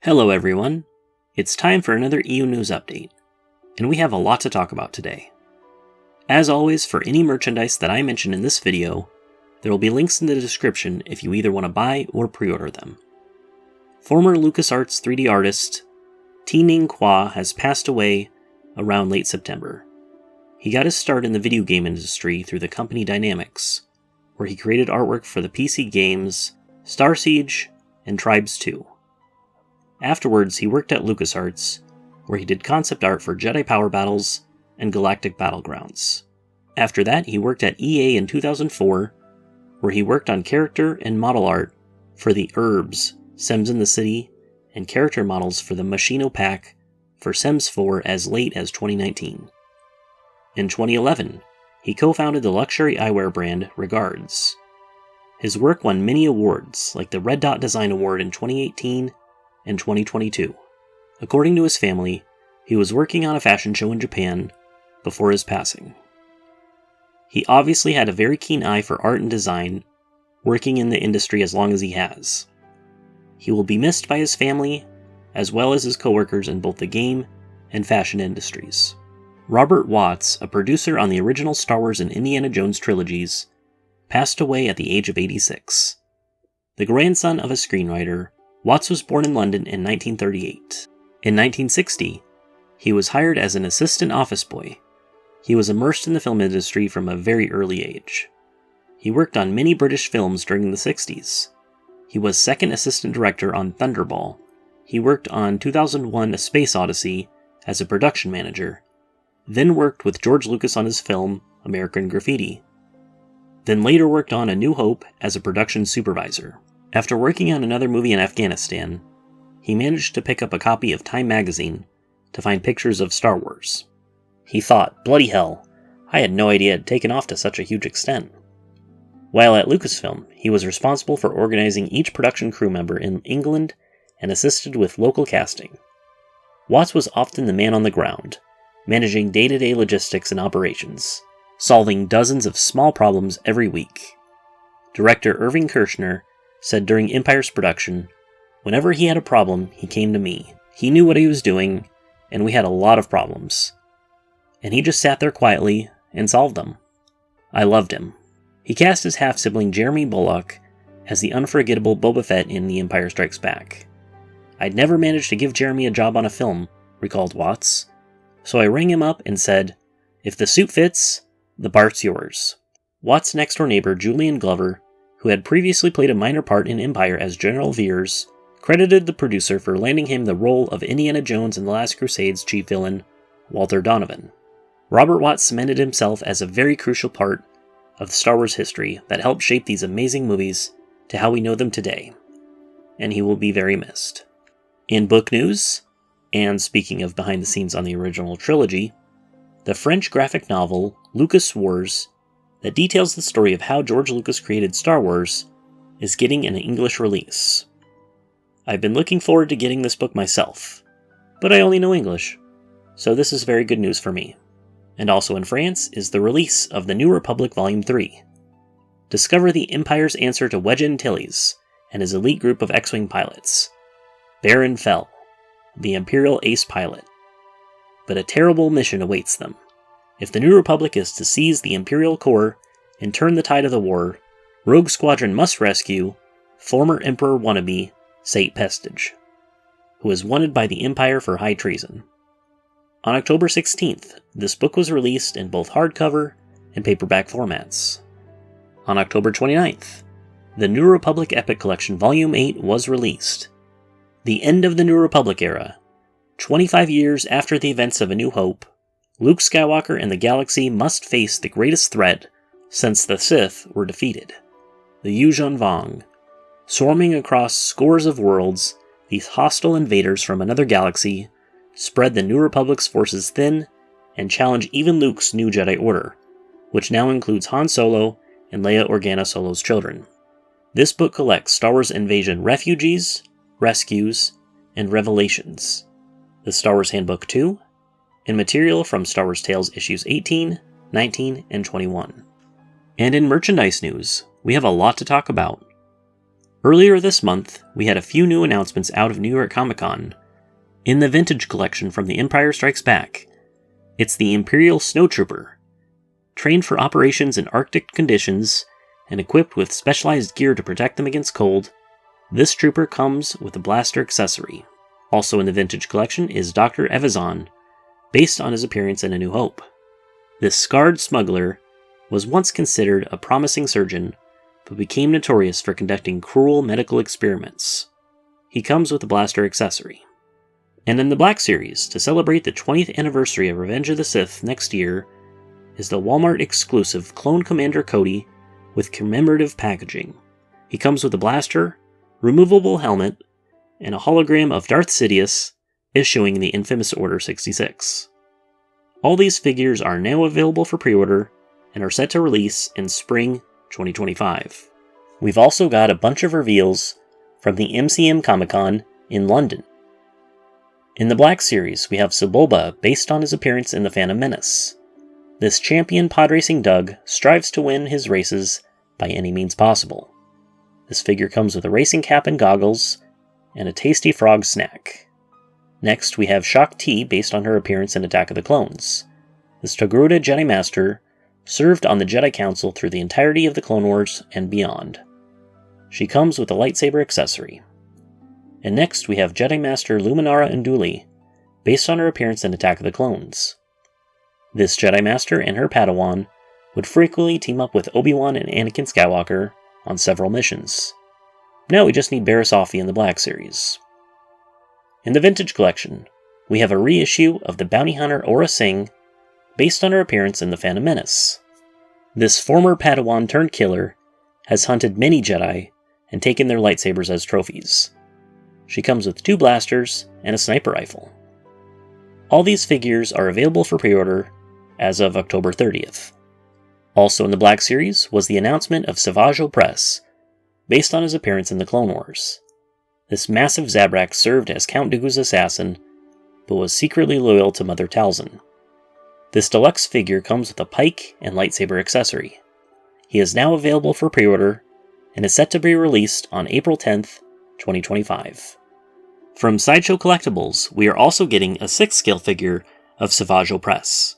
Hello everyone, it's time for another EU News Update, and we have a lot to talk about today. As always, for any merchandise that I mention in this video, there will be links in the description if you either want to buy or pre-order them. Former LucasArts 3D artist Ti-Ning has passed away around late September. He got his start in the video game industry through the company Dynamics, where he created artwork for the PC games Star Siege and Tribes 2. Afterwards, he worked at LucasArts, where he did concept art for Jedi Power Battles and Galactic Battlegrounds. After that, he worked at EA in 2004, where he worked on character and model art for the Herbs, Sims in the City, and character models for the Machino Pack for Sims 4 as late as 2019. In 2011, he co-founded the luxury eyewear brand Regards. His work won many awards, like the Red Dot Design Award in 2018 and 2022. According to his family, he was working on a fashion show in Japan before his passing. He obviously had a very keen eye for art and design, working in the industry as long as he has. He will be missed by his family, as well as his coworkers in both the game and fashion industries. Robert Watts, a producer on the original Star Wars and Indiana Jones trilogies, passed away at the age of 86. The grandson of a screenwriter, Watts was born in London in 1938. In 1960, he was hired as an assistant office boy. He was immersed in the film industry from a very early age. He worked on many British films during the 60s. He was second assistant director on Thunderball. He worked on 2001: A Space Odyssey as a production manager, then worked with George Lucas on his film American Graffiti, then later worked on A New Hope as a production supervisor. After working on another movie in Afghanistan, he managed to pick up a copy of Time magazine to find pictures of Star Wars. He thought, bloody hell, I had no idea it had taken off to such a huge extent. While at Lucasfilm, he was responsible for organizing each production crew member in England and assisted with local casting. Watts was often the man on the ground, managing day-to-day logistics and operations, solving dozens of small problems every week. Director Irving Kershner said during Empire's production, whenever he had a problem, he came to me. He knew what he was doing, and we had a lot of problems. And he just sat there quietly and solved them. I loved him. He cast his half-sibling Jeremy Bulloch as the unforgettable Boba Fett in The Empire Strikes Back. I'd never managed to give Jeremy a job on a film, recalled Watts, so I rang him up and said, if the suit fits, the part's yours. Watts' next-door neighbor Julian Glover, who had previously played a minor part in Empire as General Veers, credited the producer for landing him the role of Indiana Jones in The Last Crusade's chief villain, Walter Donovan. Robert Watts cemented himself as a very crucial part of Star Wars history that helped shape these amazing movies to how we know them today, and he will be very missed. In book news, and speaking of behind the scenes on the original trilogy, the French graphic novel Lucas Wars, that details the story of how George Lucas created Star Wars, is getting an English release. I've been looking forward to getting this book myself, but I only know English, so this is very good news for me. And also in France is the release of The New Republic Volume 3. Discover the Empire's answer to Wedge Antilles and his elite group of X-Wing pilots. Baron Fell, the Imperial ace pilot. But a terrible mission awaits them. If the New Republic is to seize the Imperial core and turn the tide of the war, Rogue Squadron must rescue former Emperor wannabe Sate Pestage, who is wanted by the Empire for high treason. On October 16th, this book was released in both hardcover and paperback formats. On October 29th, the New Republic Epic Collection Volume 8 was released. The end of the New Republic era. 25 years after the events of A New Hope, Luke Skywalker and the galaxy must face the greatest threat since the Sith were defeated, the Yuuzhan Vong. Swarming across scores of worlds, these hostile invaders from another galaxy spread the New Republic's forces thin and challenge even Luke's new Jedi Order, which now includes Han Solo and Leia Organa Solo's children. This book collects Star Wars Invasion refugees, rescues, and revelations, the Star Wars Handbook 2, and material from Star Wars Tales issues 18, 19, and 21. And in merchandise news, we have a lot to talk about. Earlier this month, we had a few new announcements out of New York Comic Con. In the Vintage Collection from The Empire Strikes Back, it's the Imperial Snowtrooper. Trained for operations in Arctic conditions and equipped with specialized gear to protect them against cold, this trooper comes with a blaster accessory. Also in the Vintage Collection is Dr. Evazan, based on his appearance in A New Hope. This scarred smuggler was once considered a promising surgeon, but became notorious for conducting cruel medical experiments. He comes with a blaster accessory. And in the Black Series, to celebrate the 20th anniversary of Revenge of the Sith next year, is the Walmart exclusive Clone Commander Cody with commemorative packaging. He comes with a blaster, removable helmet, and a hologram of Darth Sidious issuing the infamous Order 66. All these figures are now available for pre-order and are set to release in spring 2025. We've also got a bunch of reveals from the MCM Comic-Con in London. In the Black Series, we have Sebulba based on his appearance in The Phantom Menace. This champion pod racing Doug strives to win his races by any means possible. This figure comes with a racing cap and goggles, and a tasty frog snack. Next, we have Shaak T based on her appearance in Attack of the Clones. This Togruta Jedi Master served on the Jedi Council through the entirety of the Clone Wars and beyond. She comes with a lightsaber accessory. And next we have Jedi Master Luminara Unduli, based on her appearance in Attack of the Clones. This Jedi Master and her Padawan would frequently team up with Obi-Wan and Anakin Skywalker on several missions. Now we just need Barasafi in the Black Series. In the Vintage Collection, we have a reissue of the bounty hunter Aurra Singh, based on her appearance in The Phantom Menace. This former Padawan turned killer has hunted many Jedi and taken their lightsabers as trophies. She comes with 2 blasters and a sniper rifle. All these figures are available for pre-order as of October 30th. Also in the Black Series was the announcement of Savage Opress, based on his appearance in the Clone Wars. This massive Zabrak served as Count Dooku's assassin, but was secretly loyal to Mother Talzin. This deluxe figure comes with a pike and lightsaber accessory. He is now available for pre-order, and is set to be released on April 10th, 2025. From Sideshow Collectibles, we are also getting a 6th scale figure of Savage Opress.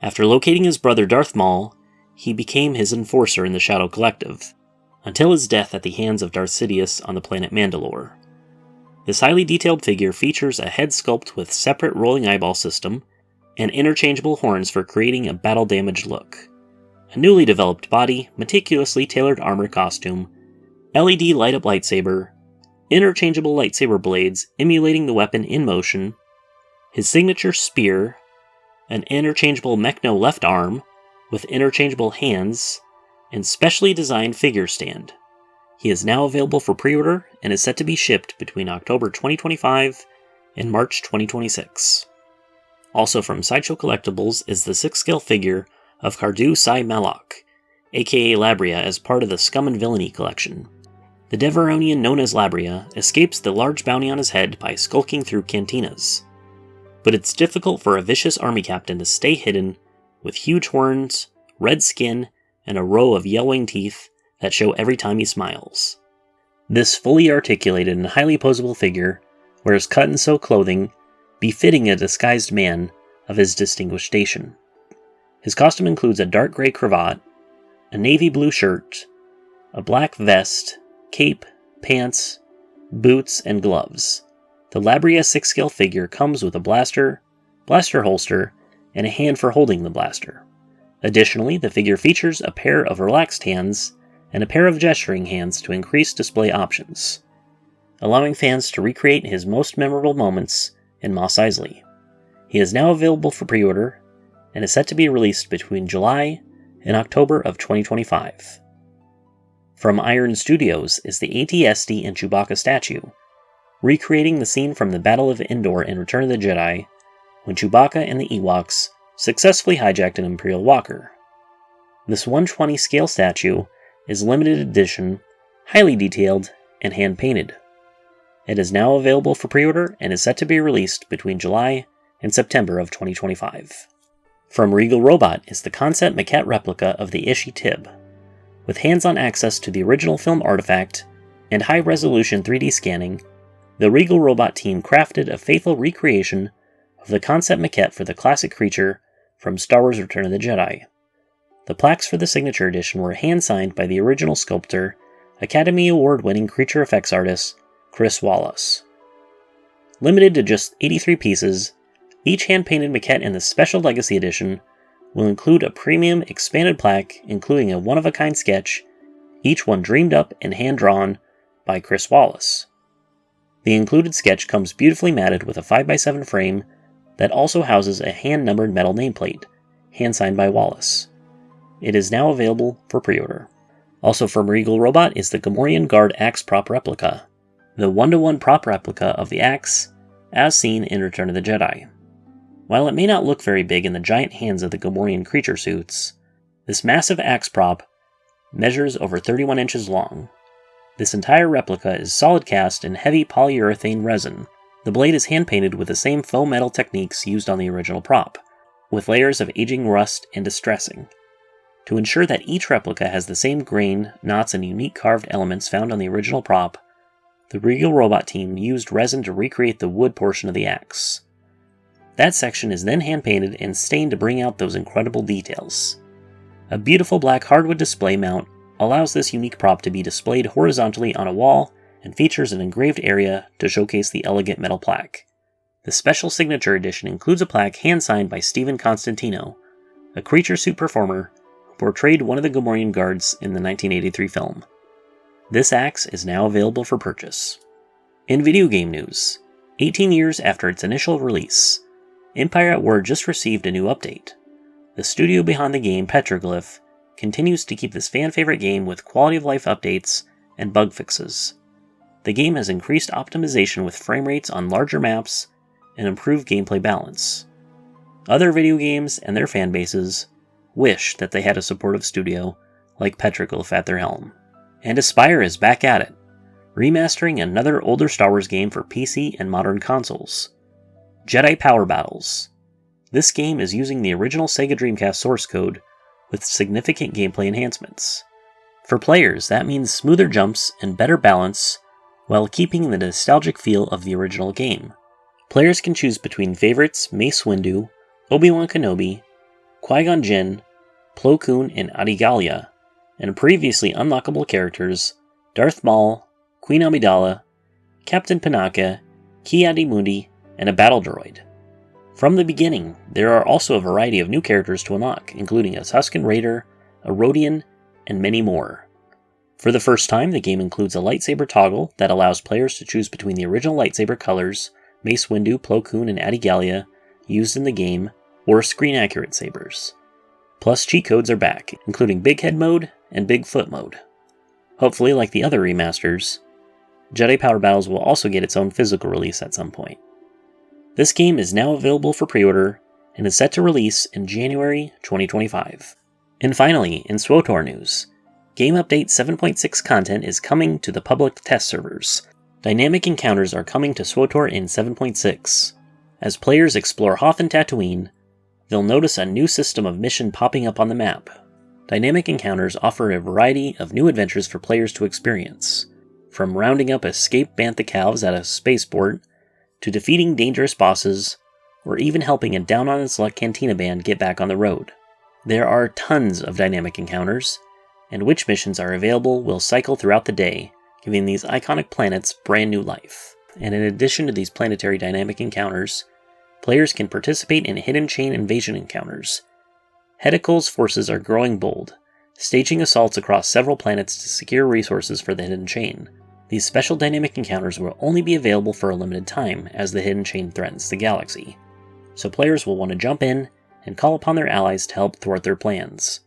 After locating his brother Darth Maul, he became his enforcer in the Shadow Collective, until his death at the hands of Darth Sidious on the planet Mandalore. This highly detailed figure features a head sculpt with separate rolling eyeball system, and interchangeable horns for creating a battle-damaged look. A newly developed body, meticulously tailored armor costume, LED light-up lightsaber, interchangeable lightsaber blades emulating the weapon in motion, his signature spear, an interchangeable Mechno left arm with interchangeable hands, and specially designed figure stand. He is now available for pre-order and is set to be shipped between October 2025 and March 2026. Also from Sideshow Collectibles is the 6th scale figure of Cardu Sai Malak, aka Labria, as part of the Scum and Villainy collection. The Devaronian known as Labria escapes the large bounty on his head by skulking through cantinas. But it's difficult for a vicious army captain to stay hidden with huge horns, red skin, and a row of yellowing teeth that show every time he smiles. This fully articulated and highly posable figure wears cut-and-sew clothing befitting a disguised man of his distinguished station. His costume includes a dark gray cravat, a navy blue shirt, a black vest, cape, pants, boots, and gloves. The Labria 6th scale figure comes with a blaster holster, and a hand for holding the blaster. Additionally, the figure features a pair of relaxed hands and a pair of gesturing hands to increase display options, allowing fans to recreate his most memorable moments in Mos Eisley. He is now available for pre-order and is set to be released between July and October of 2025. From Iron Studios is the AT-ST and Chewbacca statue, recreating the scene from the Battle of Endor in Return of the Jedi, when Chewbacca and the Ewoks successfully hijacked an Imperial walker. This 1/20 scale statue is limited edition, highly detailed, and hand-painted. It is now available for pre-order and is set to be released between July and September of 2025. From Regal Robot is the concept maquette replica of the Ishi Tib. With hands-on access to the original film artifact and high-resolution 3D scanning, the Regal Robot team crafted a faithful recreation of the concept maquette for the classic creature from Star Wars Return of the Jedi. The plaques for the signature edition were hand-signed by the original sculptor, Academy Award-winning creature effects artist Chris Wallace. Limited to just 83 pieces, each hand-painted maquette in the Special Legacy Edition will include a premium expanded plaque including a one-of-a-kind sketch, each one dreamed up and hand-drawn by Chris Wallace. The included sketch comes beautifully matted with a 5x7 frame that also houses a hand-numbered metal nameplate, hand-signed by Wallace. It is now available for pre-order. Also from Regal Robot is the Gamorrean Guard axe prop replica, the 1-to-1 prop replica of the axe, as seen in Return of the Jedi. While it may not look very big in the giant hands of the Gamorrean creature suits, this massive axe prop measures over 31 inches long. This entire replica is solid cast in heavy polyurethane resin. The blade is hand-painted with the same faux metal techniques used on the original prop, with layers of aging rust and distressing. To ensure that each replica has the same grain, knots, and unique carved elements found on the original prop, the Regal Robot team used resin to recreate the wood portion of the axe. That section is then hand-painted and stained to bring out those incredible details. A beautiful black hardwood display mount allows this unique prop to be displayed horizontally on a wall and features an engraved area to showcase the elegant metal plaque. The special signature edition includes a plaque hand-signed by Stephen Constantino, a creature suit performer who portrayed one of the Gamorrean guards in the 1983 film. This axe is now available for purchase. In video game news, 18 years after its initial release, Empire at War just received a new update. The studio behind the game, Petroglyph, continues to keep this fan-favorite game with quality-of-life updates and bug fixes. The game has increased optimization with frame rates on larger maps and improved gameplay balance. Other video games and their fanbases wish that they had a supportive studio like Petroglyph at their helm. And Aspyr is back at it, remastering another older Star Wars game for PC and modern consoles. Jedi Power Battles. This game is using the original Sega Dreamcast source code with significant gameplay enhancements. For players, that means smoother jumps and better balance while keeping the nostalgic feel of the original game. Players can choose between favorites Mace Windu, Obi-Wan Kenobi, Qui-Gon Jinn, Plo Koon, and Adigalia, and previously unlockable characters Darth Maul, Queen Amidala, Captain Panaka, Ki-Adi-Mundi, and a battle droid. From the beginning, there are also a variety of new characters to unlock, including a Tusken Raider, a Rodian, and many more. For the first time, the game includes a lightsaber toggle that allows players to choose between the original lightsaber colors, Mace Windu, Plo Koon, and Adigalia, used in the game, or screen-accurate sabers. Plus, cheat codes are back, including Big Head mode and Big Foot mode. Hopefully, like the other remasters, Jedi Power Battles will also get its own physical release at some point. This game is now available for pre-order and is set to release in January 2025. And finally, in SWTOR news, Game Update 7.6 content is coming to the public test servers. Dynamic encounters are coming to SWTOR in 7.6. As players explore Hoth and Tatooine, they'll notice a new system of mission popping up on the map. Dynamic encounters offer a variety of new adventures for players to experience, from rounding up escaped bantha calves at a spaceport, to defeating dangerous bosses, or even helping a down-on-its-luck Cantina band get back on the road. There are tons of dynamic encounters, and which missions are available will cycle throughout the day, giving these iconic planets brand new life. And in addition to these planetary dynamic encounters, players can participate in hidden chain invasion encounters. Hedicul's forces are growing bold, staging assaults across several planets to secure resources for the hidden chain. These special dynamic encounters will only be available for a limited time as the hidden chain threatens the galaxy, so players will want to jump in and call upon their allies to help thwart their plans.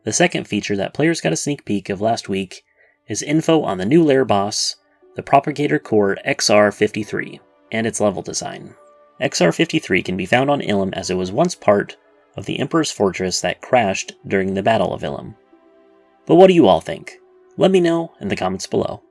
The second feature that players got a sneak peek of last week is info on the new lair boss, the Propagator Core XR-53, and its level design. XR-53 can be found on Ilum as it was once part of the Emperor's fortress that crashed during the Battle of Ilum. But what do you all think? Let me know in the comments below.